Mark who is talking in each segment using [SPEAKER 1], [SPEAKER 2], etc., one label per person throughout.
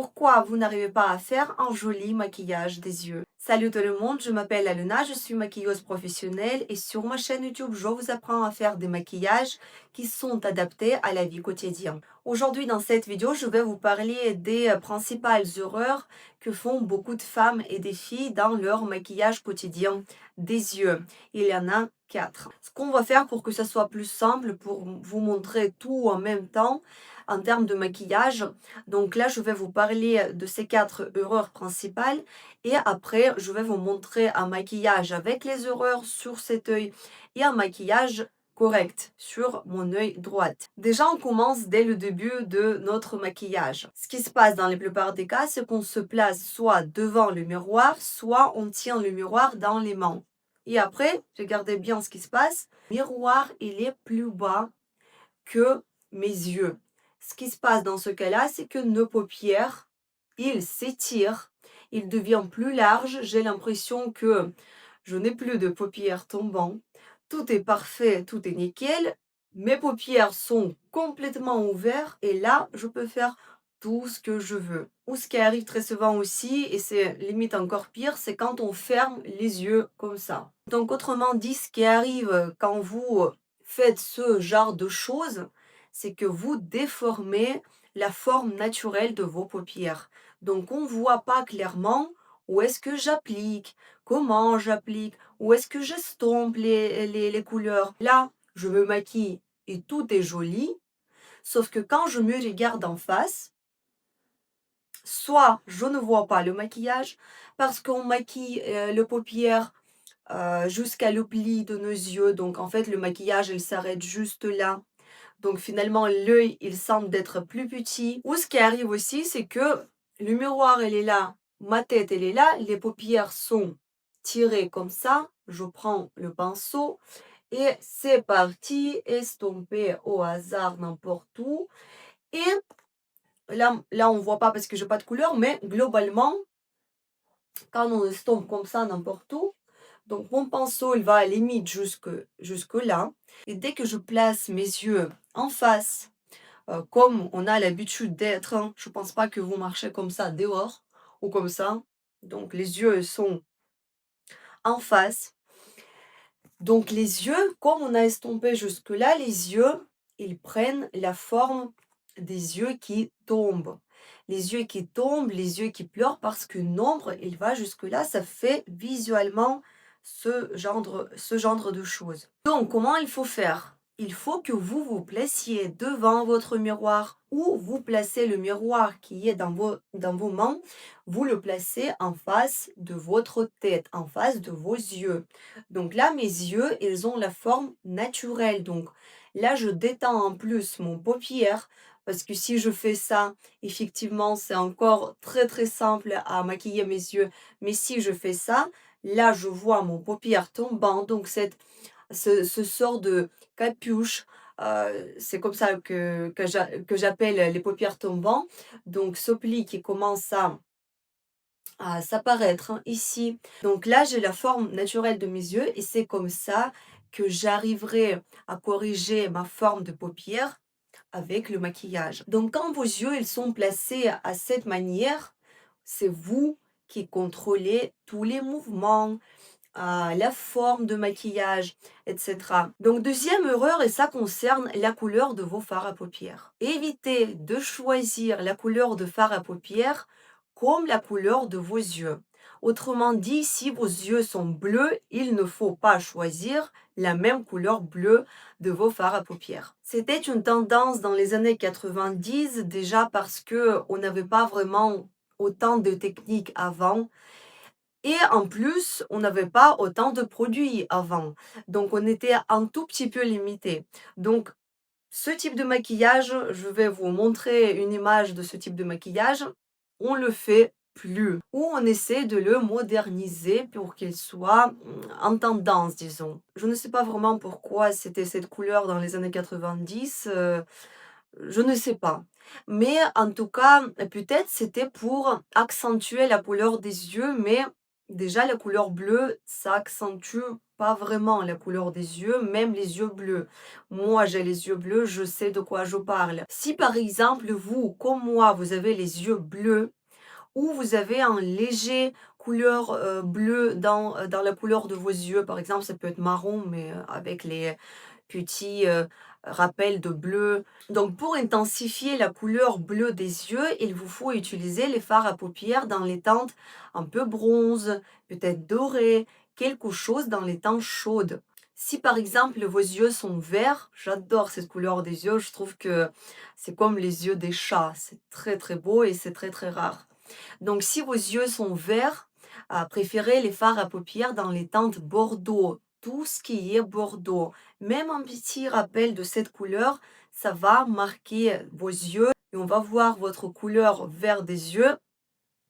[SPEAKER 1] Pourquoi vous n'arrivez pas à faire un joli maquillage des yeux? Salut tout le monde, je m'appelle Alena, je suis maquilleuse professionnelle et sur ma chaîne YouTube, je vous apprends à faire des maquillages qui sont adaptés à la vie quotidienne. Aujourd'hui, dans cette vidéo, je vais vous parler des principales erreurs que font beaucoup de femmes et des filles dans leur maquillage quotidien des yeux. Il y en a 4. Ce qu'on va faire pour que ça soit plus simple, pour vous montrer tout en même temps en termes de maquillage. Donc là, je vais vous parler de ces 4 erreurs principales et après, je vais vous montrer un maquillage avec les erreurs sur cet œil et un maquillage correct sur mon œil droit. Déjà, on commence dès le début de notre maquillage. Ce qui se passe dans la plupart des cas, c'est qu'on se place soit devant le miroir, soit on tient le miroir dans les mains. Et après, regardez bien ce qui se passe. Le miroir, il est plus bas que mes yeux. Ce qui se passe dans ce cas-là, c'est que nos paupières, ils s'étirent, ils deviennent plus larges. J'ai l'impression que je n'ai plus de paupières tombantes. Tout est parfait, tout est nickel. Mes paupières sont complètement ouvertes et là, je peux faire tout ce que je veux. Ou ce qui arrive très souvent aussi, et c'est limite encore pire, c'est quand on ferme les yeux comme ça. Donc autrement dit, ce qui arrive quand vous faites ce genre de choses, c'est que vous déformez la forme naturelle de vos paupières. Donc on ne voit pas clairement où est-ce que j'applique, comment j'applique, où est-ce que j'estompe les couleurs. Là, je me maquille et tout est joli, sauf que quand je me regarde en face, soit je ne vois pas le maquillage parce qu'on maquille le paupière jusqu'à le pli de nos yeux. Donc en fait, le maquillage, il s'arrête juste là. Donc finalement, l'œil, il semble d'être plus petit. Ou ce qui arrive aussi, c'est que le miroir, il est là, ma tête, elle est là, les paupières sont tirées comme ça. Je prends le pinceau et c'est parti, estomper au hasard n'importe où. Et là on voit pas parce que j'ai pas de couleur, mais globalement, quand on estompe comme ça n'importe où, donc mon pinceau, il va à la limite jusque là. Et dès que je place mes yeux en face, comme on a l'habitude d'être, hein, je pense pas que vous marchez comme ça dehors ou comme ça. Donc les yeux sont en face. Donc les yeux, comme on a estompé jusque-là, les yeux, ils prennent la forme des yeux qui tombent. Les yeux qui tombent, les yeux qui pleurent, parce que nombre, il va jusque-là, ça fait visuellement ce genre de choses. Donc, comment il faut faire? Il faut que vous vous placiez devant votre miroir ou vous placez le miroir qui est dans vos mains, vous le placez en face de votre tête, en face de vos yeux. Donc là, mes yeux, ils ont la forme naturelle. Donc là, je détends en plus mon paupière parce que si je fais ça, effectivement, c'est encore très très simple à maquiller mes yeux. Mais si je fais ça, là, je vois mon paupière tombant. Donc ce sort de capuche, c'est comme ça que j'appelle les paupières tombantes. Donc ce pli qui commence à s'apparaître hein, ici. Donc là, j'ai la forme naturelle de mes yeux et c'est comme ça que j'arriverai à corriger ma forme de paupière avec le maquillage. Donc quand vos yeux ils sont placés à cette manière, c'est vous qui contrôlez tous les mouvements, la forme de maquillage, etc. Donc deuxième erreur, et ça concerne la couleur de vos fards à paupières. Évitez de choisir la couleur de fard à paupières comme la couleur de vos yeux. Autrement dit, si vos yeux sont bleus, il ne faut pas choisir la même couleur bleue de vos fards à paupières. C'était une tendance dans les années 90 déjà parce que on n'avait pas vraiment autant de techniques avant et en plus, on n'avait pas autant de produits avant. Donc, on était un tout petit peu limité. Donc, ce type de maquillage, je vais vous montrer une image de ce type de maquillage. On le fait plus. Ou on essaie de le moderniser pour qu'il soit en tendance, disons. Je ne sais pas vraiment pourquoi c'était cette couleur dans les années 90. Je ne sais pas. Mais en tout cas, peut-être c'était pour accentuer la couleur des yeux, mais Déjà, la couleur bleue, ça accentue pas vraiment la couleur des yeux, même les yeux bleus. Moi, j'ai les yeux bleus, je sais de quoi je parle. Si par exemple, vous, comme moi, vous avez les yeux bleus, ou vous avez un léger couleur bleu dans la couleur de vos yeux, par exemple, ça peut être marron, mais avec les petits rappels de bleu. Donc, pour intensifier la couleur bleue des yeux, il vous faut utiliser les fards à paupières dans les teintes un peu bronze, peut-être doré, quelque chose dans les teintes chaudes. Si par exemple vos yeux sont verts, j'adore cette couleur des yeux, je trouve que c'est comme les yeux des chats, c'est très très beau et c'est très très rare. Donc si vos yeux sont verts, préférez les fards à paupières dans les teintes bordeaux, tout ce qui est bordeaux. Même un petit rappel de cette couleur, ça va marquer vos yeux et on va voir votre couleur vert des yeux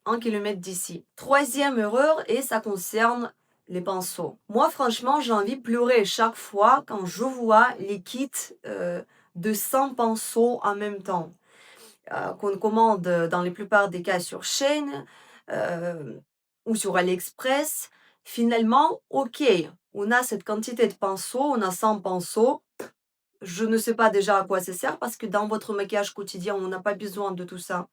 [SPEAKER 1] 1 kilomètre d'ici. Troisième erreur, et ça concerne les pinceaux. Moi, franchement, j'ai envie de pleurer chaque fois quand je vois les kits de 100 pinceaux en même temps qu'on commande dans la plupart des cas sur chaîne euh, ou sur AliExpress. Finalement, ok, on a cette quantité de pinceaux, on a 100 pinceaux. Je ne sais pas déjà à quoi ça sert parce que dans votre maquillage quotidien, on n'a pas besoin de tout ça.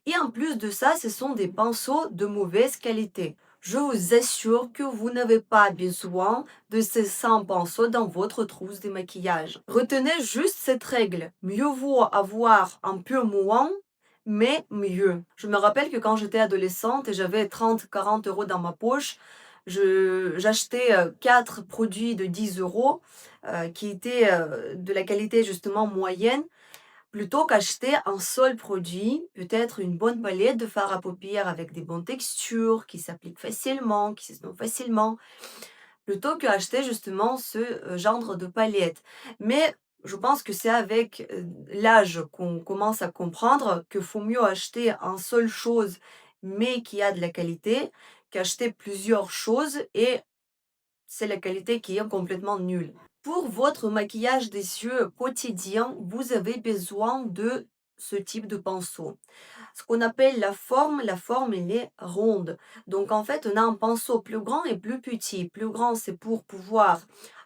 [SPEAKER 1] Et en plus de ça, ce sont des pinceaux de mauvaise qualité. Je vous assure que vous n'avez pas besoin de ces 100 pinceaux dans votre trousse de maquillage. Retenez juste cette règle. Mieux vaut avoir un peu moins, mais mieux. Je me rappelle que quand j'étais adolescente et j'avais 30-40 € dans ma poche, j'achetais 4 produits de 10 euros qui étaient de la qualité justement moyenne plutôt qu'acheter un seul produit, peut-être une bonne palette de fard à paupières avec des bonnes textures, qui s'appliquent facilement, qui s'estompe facilement, plutôt qu'acheter justement ce genre de palette. Mais je pense que c'est avec l'âge qu'on commence à comprendre qu'il faut mieux acheter un seul chose, mais qui a de la qualité, qu'acheter plusieurs choses et c'est la qualité qui est complètement nulle. Pour votre maquillage des yeux quotidien, vous avez besoin de ce type de pinceau. Ce qu'on appelle la forme elle est ronde. Donc en fait, on a un pinceau plus grand et plus petit. Plus grand, c'est pour pouvoir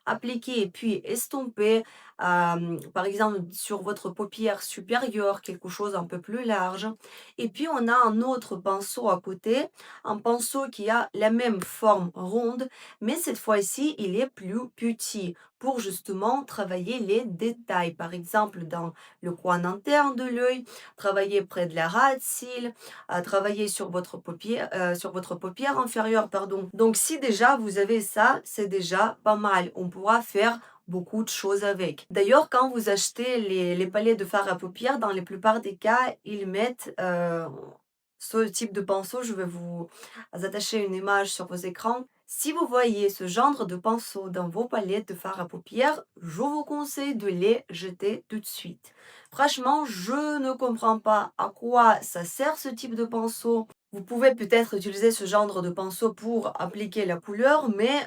[SPEAKER 1] appliquer et puis estomper, par exemple, sur votre paupière supérieure, quelque chose un peu plus large. Et puis on a un autre pinceau à côté, un pinceau qui a la même forme ronde, mais cette fois-ci, il est plus petit pour justement travailler les détails. Par exemple, dans le coin interne de l'œil, travailler près de la rate cils, à travailler sur votre paupière inférieure, pardon. Donc si déjà vous avez ça, c'est déjà pas mal. On pourra faire beaucoup de choses avec. D'ailleurs, quand vous achetez les palettes de fard à paupières, dans la plupart des cas, ils mettent ce type de pinceau. Je vais vous attacher une image sur vos écrans. Si vous voyez ce genre de pinceau dans vos palettes de fard à paupières, je vous conseille de les jeter tout de suite. Franchement, je ne comprends pas à quoi ça sert ce type de pinceau. Vous pouvez peut-être utiliser ce genre de pinceau pour appliquer la couleur, mais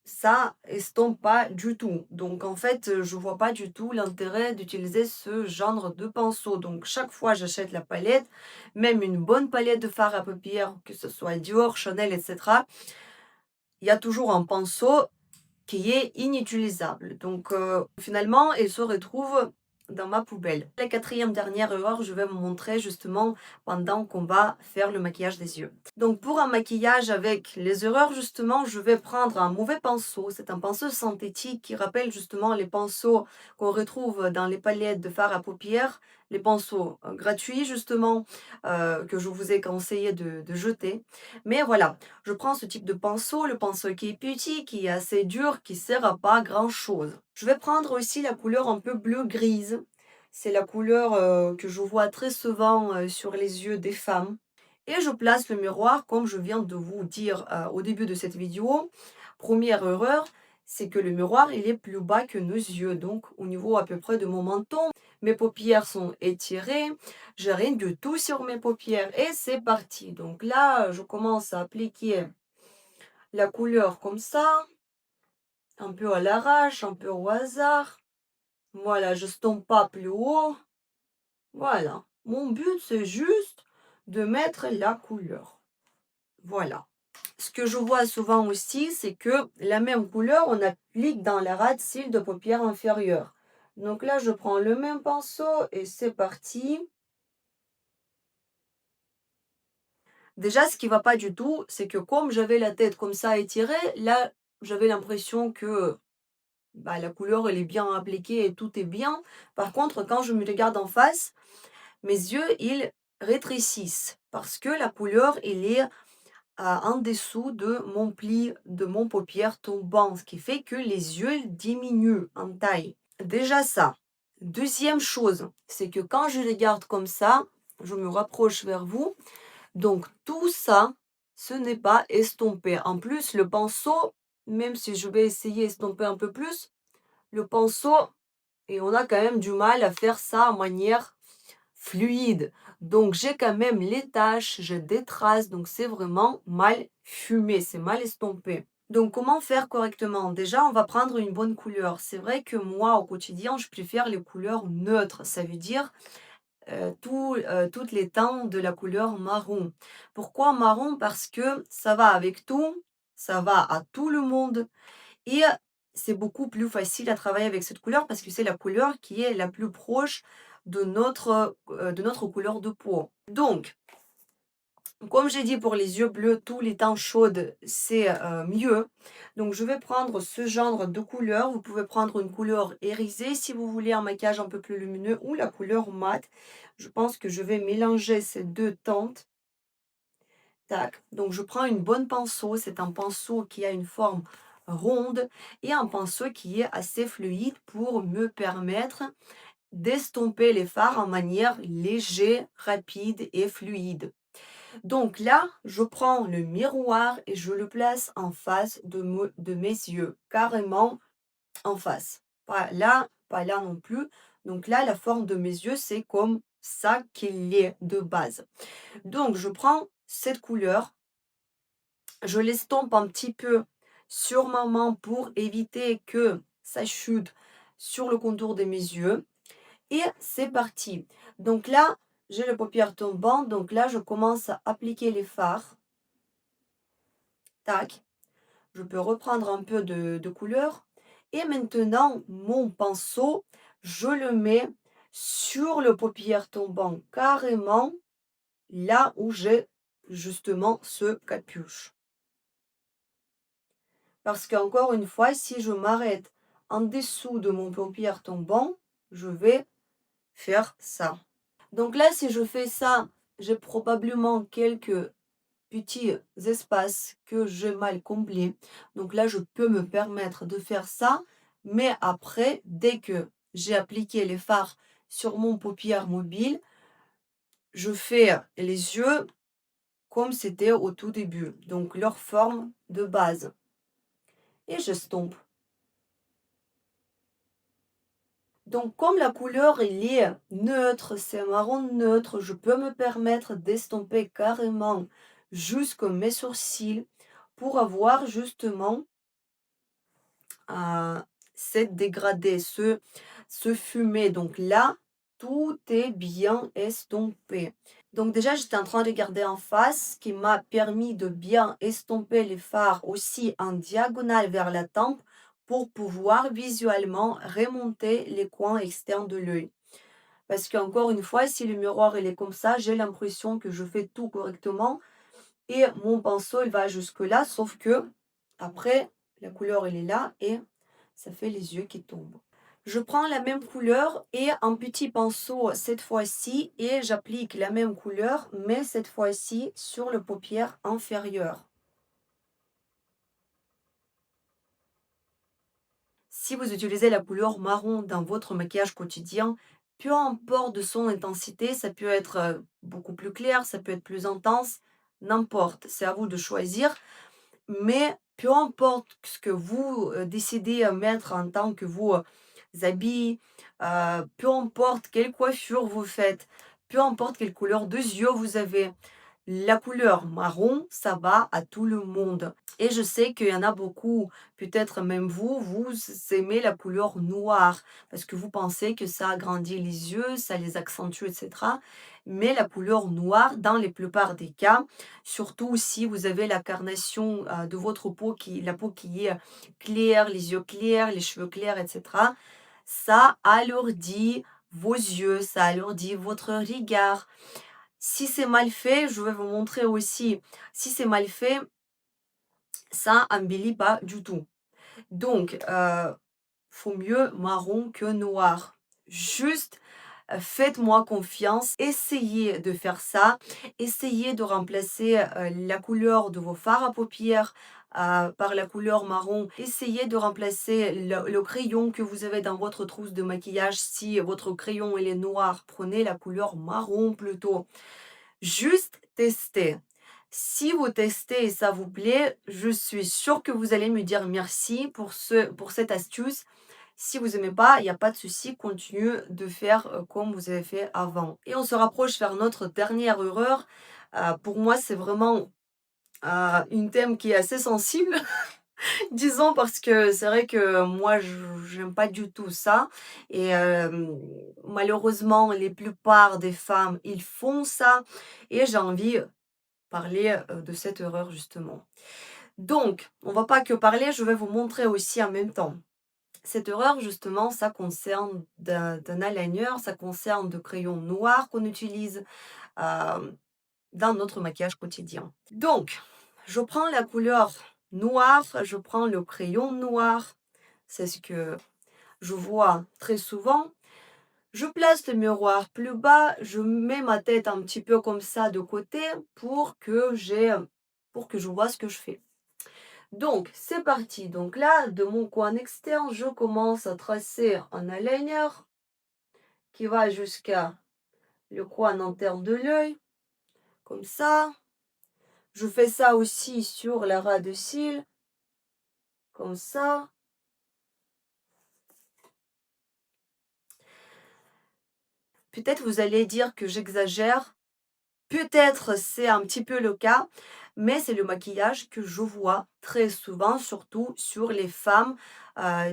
[SPEAKER 1] ça estompe pas du tout. Donc en fait, je vois pas du tout l'intérêt d'utiliser ce genre de pinceau. Donc chaque fois j'achète la palette, même une bonne palette de fard à paupières, que ce soit Dior, Chanel, etc. Il y a toujours un pinceau qui est inutilisable. Donc finalement, il se retrouve dans ma poubelle. La quatrième dernière erreur, je vais vous montrer justement pendant qu'on va faire le maquillage des yeux. Donc pour un maquillage avec les erreurs, justement, je vais prendre un mauvais pinceau. C'est un pinceau synthétique qui rappelle justement les pinceaux qu'on retrouve dans les palettes de fard à paupières, les pinceaux gratuits justement que je vous ai conseillé de jeter. Mais voilà, je prends ce type de pinceau, le pinceau qui est petit, qui est assez dur, qui sert à pas grand chose. Je vais prendre aussi la couleur un peu bleu-grise. C'est la couleur que je vois très souvent sur les yeux des femmes. Et je place le miroir comme je viens de vous dire au début de cette vidéo. Première erreur, c'est que le miroir il est plus bas que nos yeux, donc au niveau à peu près de mon menton. Mes paupières sont étirées, j'ai rien du tout sur mes paupières et c'est parti. Donc là, je commence à appliquer la couleur comme ça, un peu à l'arrache, un peu au hasard. Voilà, je stompe pas plus haut. Voilà. Mon but, c'est juste de mettre la couleur. Voilà. Ce que je vois souvent aussi, c'est que la même couleur, on applique dans la rade cils de paupières inférieure. Donc là, je prends le même pinceau et c'est parti. Déjà, ce qui va pas du tout, c'est que comme j'avais la tête comme ça étirée, là, j'avais l'impression que bah, la couleur, elle est bien appliquée et tout est bien. Par contre, quand je me regarde en face, mes yeux, ils rétrécissent parce que la couleur, elle est en dessous de mon pli de mon paupière tombant, ce qui fait que les yeux ils diminuent en taille. Déjà ça. Deuxième chose, c'est que quand je regarde comme ça, je me rapproche vers vous, donc tout ça, ce n'est pas estompé. En plus, le pinceau, même si je vais essayer d'estomper un peu plus, le pinceau, et on a quand même du mal à faire ça en manière fluide. Donc j'ai quand même les taches, j'ai des traces, donc c'est vraiment mal fumé, c'est mal estompé. Donc comment faire correctement? Déjà, on va prendre une bonne couleur. C'est vrai que moi, au quotidien, je préfère les couleurs neutres. Ça veut dire toutes les teintes de la couleur marron. Pourquoi marron? Parce que ça va avec tout, ça va à tout le monde et c'est beaucoup plus facile à travailler avec cette couleur parce que c'est la couleur qui est la plus proche de notre couleur de peau. Donc, comme j'ai dit pour les yeux bleus, tous les teintes chaudes, c'est mieux. Donc, je vais prendre ce genre de couleur. Vous pouvez prendre une couleur irisée si vous voulez un maquillage un peu plus lumineux ou la couleur mate. Je pense que je vais mélanger ces deux teintes. Tac. Donc, je prends une bonne pinceau. C'est un pinceau qui a une forme ronde et un pinceau qui est assez fluide pour me permettre d'estomper les fards en manière légère, rapide et fluide. Donc là, je prends le miroir et je le place en face de mes yeux, carrément en face. Pas là non plus. Donc là, la forme de mes yeux, c'est comme ça qu'il est de base. Donc, je prends cette couleur, je l'estompe un petit peu sur ma main pour éviter que ça chute sur le contour de mes yeux. Et c'est parti. Donc là, j'ai les paupières tombantes. Donc là, je commence à appliquer les fards. Tac. Je peux reprendre un peu de couleur. Et maintenant, mon pinceau, je le mets sur le paupière tombant carrément là où j'ai justement ce capuche. Parce qu'encore une fois, si je m'arrête en dessous de mon paupière tombant, je vais faire ça. Donc là, si je fais ça, j'ai probablement quelques petits espaces que j'ai mal comblés. Donc là, je peux me permettre de faire ça. Mais après, dès que j'ai appliqué les fards sur mon paupière mobile, je fais les yeux comme c'était au tout début. Donc leur forme de base. Et j'estompe. Donc comme la couleur elle est neutre, c'est marron neutre, je peux me permettre d'estomper carrément jusqu'à mes sourcils pour avoir justement cette dégradé, ce fumé. Donc là, tout est bien estompé. Donc déjà, j'étais en train de regarder en face, ce qui m'a permis de bien estomper les fards aussi en diagonale vers la tempe pour pouvoir visuellement remonter les coins externes de l'œil. Parce qu'encore une fois, si le miroir il est comme ça, j'ai l'impression que je fais tout correctement et mon pinceau il va jusque là, sauf que après la couleur elle est là et ça fait les yeux qui tombent. Je prends la même couleur et un petit pinceau cette fois-ci et j'applique la même couleur mais cette fois-ci sur le paupière inférieure. Si vous utilisez la couleur marron dans votre maquillage quotidien, peu importe de son intensité, ça peut être beaucoup plus clair, ça peut être plus intense, n'importe, c'est à vous de choisir. Mais peu importe ce que vous décidez à mettre en tant que vos habits, peu importe quelle coiffure vous faites, peu importe quelle couleur de yeux vous avez, la couleur marron, ça va à tout le monde. Et je sais qu'il y en a beaucoup, peut-être même vous, vous aimez la couleur noire parce que vous pensez que ça agrandit les yeux, ça les accentue, etc. Mais la couleur noire, dans la plupart des cas, surtout si vous avez la carnation de votre peau, la peau qui est claire, les yeux clairs, les cheveux clairs, etc., ça alourdit vos yeux, ça alourdit votre regard. Si c'est mal fait, je vais vous montrer aussi, si c'est mal fait, ça embellit pas du tout. Donc, faut mieux marron que noir. Juste, faites-moi confiance, essayez de faire ça, essayez de remplacer, la couleur de vos fards à paupières, par la couleur marron. Essayez de remplacer le crayon que vous avez dans votre trousse de maquillage. Si votre crayon il est noir, prenez la couleur marron plutôt. Juste tester. Si vous testez et ça vous plaît, je suis sûre que vous allez me dire merci pour cette astuce. Si vous aimez pas, il y a pas de souci, continuez de faire, comme vous avez fait avant. Et on se rapproche vers notre dernière erreur. Pour moi, c'est vraiment, une thème qui est assez sensible, disons parce que c'est vrai que moi je j'aime pas du tout ça et malheureusement, les plupart des femmes, ils font ça et j'ai envie parler, de cette erreur justement. Donc, on va pas que parler, je vais vous montrer aussi en même temps. Cette erreur justement, ça concerne d'un eyeliner, ça concerne de crayons noirs qu'on utilise, hem, dans notre maquillage quotidien. Donc, je prends la couleur noire, je prends le crayon noir, c'est ce que je vois très souvent. Je place le miroir plus bas, je mets ma tête un petit peu comme ça de côté pour que je vois ce que je fais. Donc, c'est parti. Donc là, de mon coin externe, je commence à tracer un eyeliner qui va jusqu'à le coin interne de l'œil, comme ça. Je fais ça aussi sur la ras de cils, comme ça. Peut-être vous allez dire que j'exagère. Peut-être c'est un petit peu le cas, mais c'est le maquillage que je vois très souvent, surtout sur les femmes,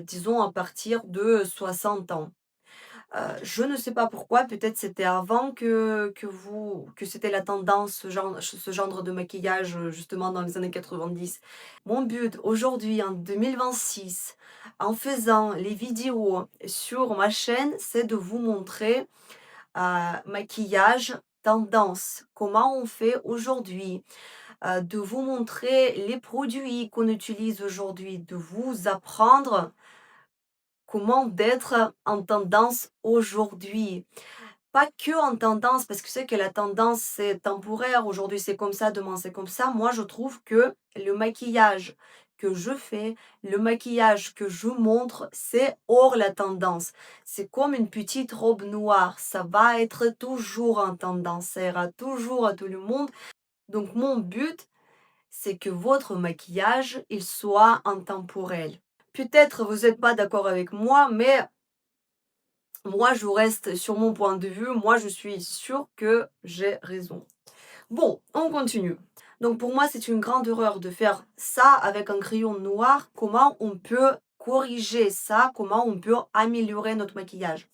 [SPEAKER 1] disons à partir de 60 ans. Je ne sais pas pourquoi, peut-être c'était avant que c'était la tendance, ce genre de maquillage, justement dans les années 90. Mon but aujourd'hui, en 2026, en faisant les vidéos sur ma chaîne, c'est de vous montrer maquillage tendance, comment on fait aujourd'hui, de vous montrer les produits qu'on utilise aujourd'hui, de vous apprendre comment d'être en tendance aujourd'hui. Pas que en tendance, parce que c'est que la tendance c'est temporaire, aujourd'hui c'est comme ça, demain c'est comme ça. Moi je trouve que le maquillage que je fais, le maquillage que je montre, c'est hors la tendance. C'est comme une petite robe noire, ça va être toujours en tendance, ça ira toujours à tout le monde. Donc mon but, c'est que votre maquillage, il soit intemporel. Peut-être vous n'êtes pas d'accord avec moi, mais moi, je reste sur mon point de vue. Moi, je suis sûre que j'ai raison. Bon, on continue. Donc, pour moi, c'est une grande erreur de faire ça avec un crayon noir. Comment on peut corriger ça? Comment on peut améliorer notre maquillage?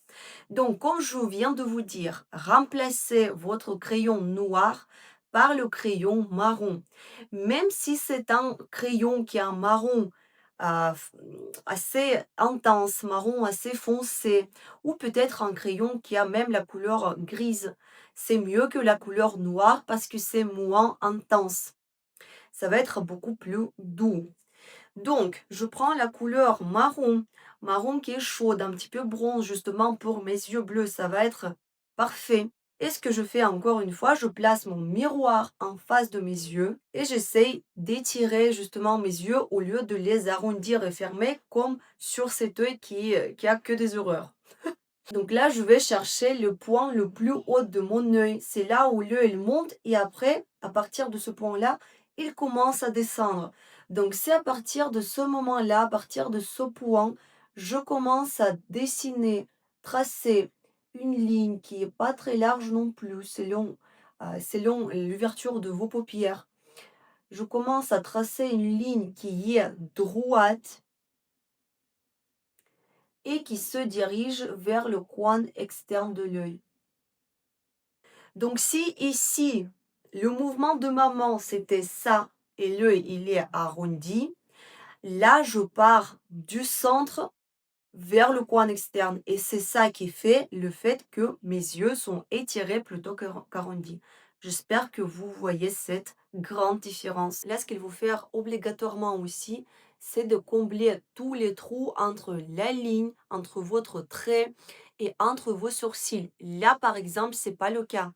[SPEAKER 1] Donc, comme je viens de vous dire, remplacez votre crayon noir par le crayon marron. Même si c'est un crayon qui est un marron euh, f- assez intense, marron assez foncé, ou peut-être un crayon qui a même la couleur grise, c'est mieux que la couleur noire parce que c'est moins intense. Ça va être beaucoup plus doux. Donc, je prends la couleur marron, marron qui est chaude, un petit peu bronze, justement pour mes yeux bleus, ça va être parfait. Et ce que je fais encore une fois, je place mon miroir en face de mes yeux et j'essaye d'étirer justement mes yeux au lieu de les arrondir et fermer comme sur cet œil qui a que des horreurs. Donc là, je vais chercher le point le plus haut de mon œil. C'est là où l'œil monte et après, à partir de ce point-là, il commence à descendre. Donc c'est à partir de ce moment-là, à partir de ce point, je commence à dessiner, tracer une ligne qui est pas très large non plus, selon selon l'ouverture de vos paupières. Je commence à tracer une ligne qui est droite et qui se dirige vers le coin externe de l'œil. Donc si ici, le mouvement de maman, c'était ça, et l'œil, il est arrondi, là, je pars du centre vers le coin externe. Et c'est ça qui fait le fait que mes yeux sont étirés plutôt qu'arrondis. J'espère que vous voyez cette grande différence. Là, ce qu'il faut faire obligatoirement aussi, c'est de combler tous les trous entre la ligne, entre votre trait et entre vos sourcils. Là, par exemple, c'est pas le cas.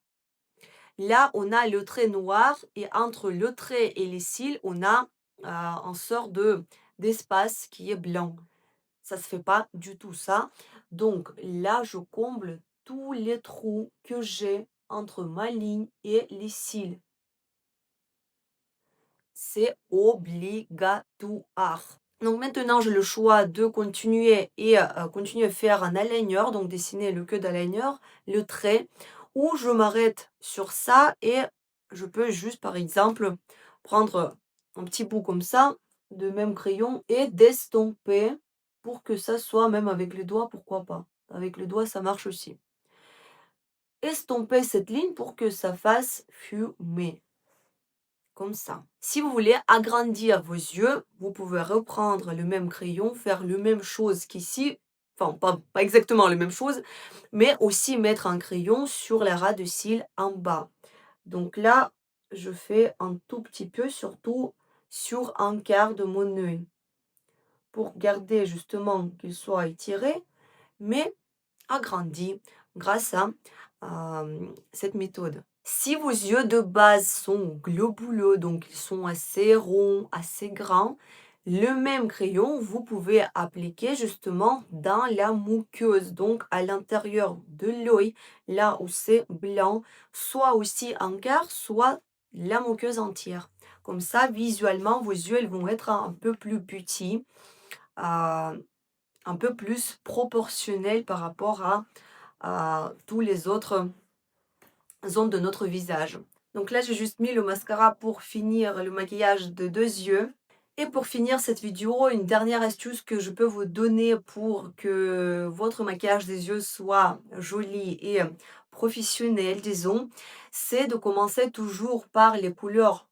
[SPEAKER 1] Là, on a le trait noir et entre le trait et les cils, on a un sort d'espace qui est blanc. Ça se fait pas du tout ça. Donc là, je comble tous les trous que j'ai entre ma ligne et les cils. C'est obligatoire. Donc maintenant, j'ai le choix de continuer et continuer à faire un eyeliner, donc dessiner le queue d'eyeliner, le trait, ou je m'arrête sur ça et je peux juste, par exemple, prendre un petit bout comme ça, de même crayon, et d'estomper pour que ça soit, même avec les doigts, pourquoi pas. Avec le doigt, ça marche aussi. Estomper cette ligne pour que ça fasse fumer. Comme ça. Si vous voulez agrandir vos yeux, vous pouvez reprendre le même crayon, faire la même chose qu'ici, enfin pas exactement la même chose, mais aussi mettre un crayon sur la ras de cils en bas. Donc là, je fais un tout petit peu, surtout sur un quart de mon œil, pour garder justement qu'il soit étiré, mais agrandi grâce à cette méthode. Si vos yeux de base sont globuleux, donc ils sont assez ronds, assez grands, le même crayon, vous pouvez appliquer justement dans la muqueuse, donc à l'intérieur de l'œil, là où c'est blanc, soit aussi un quart, soit la muqueuse entière. Comme ça, visuellement, vos yeux ils vont être un peu plus petits, euh, un peu plus proportionnels par rapport à tous les autres zones de notre visage. Donc là, j'ai juste mis le mascara pour finir le maquillage de 2 yeux. Et pour finir cette vidéo, une dernière astuce que je peux vous donner pour que votre maquillage des yeux soit joli et professionnel, disons, c'est de commencer toujours par les couleurs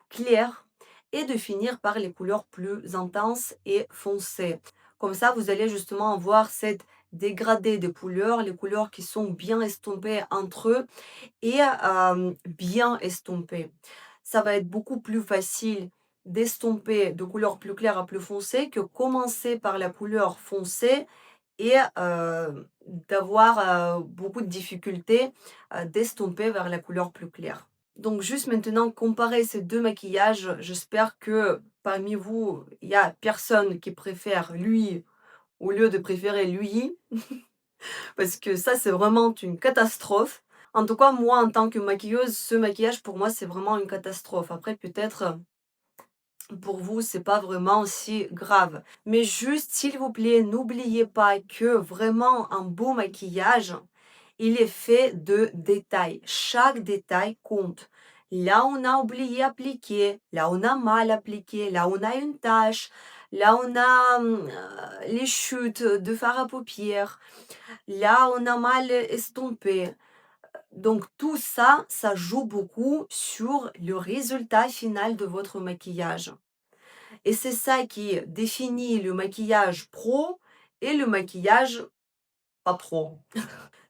[SPEAKER 1] claires et de finir par les couleurs plus intenses et foncées. Comme ça, vous allez justement avoir cette dégradé de couleurs, les couleurs qui sont bien estompées entre eux et bien estompées. Ça va être beaucoup plus facile d'estomper de couleurs plus claires à plus foncées que commencer par la couleur foncée et d'avoir beaucoup de difficultés d'estomper vers la couleur plus claire. Donc juste maintenant, comparer ces deux maquillages, j'espère que parmi vous, il y a personne qui préfère lui au lieu de préférer lui, parce que ça, c'est vraiment une catastrophe. En tout cas, moi, en tant que maquilleuse, ce maquillage, pour moi, c'est vraiment une catastrophe. Après, peut-être, pour vous, c'est pas vraiment si grave. Mais juste, s'il vous plaît, n'oubliez pas que vraiment un beau maquillage, il est fait de détails. Chaque détail compte. Là, on a oublié appliquer, là, on a mal appliqué, là, on a une tache, là, on a les chutes de fard à paupières, là, on a mal estompé. Donc, tout ça, ça joue beaucoup sur le résultat final de votre maquillage. Et c'est ça qui définit le maquillage pro et le maquillage pas pro.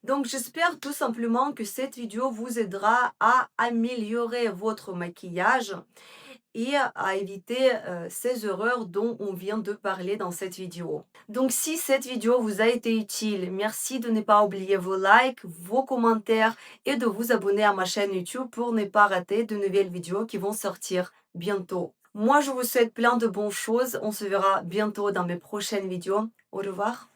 [SPEAKER 1] Donc j'espère tout simplement que cette vidéo vous aidera à améliorer votre maquillage et à éviter ces erreurs dont on vient de parler dans cette vidéo. Donc si cette vidéo vous a été utile, merci de ne pas oublier vos likes, vos commentaires et de vous abonner à ma chaîne YouTube pour ne pas rater de nouvelles vidéos qui vont sortir bientôt. Moi je vous souhaite plein de bonnes choses, on se verra bientôt dans mes prochaines vidéos. Au revoir.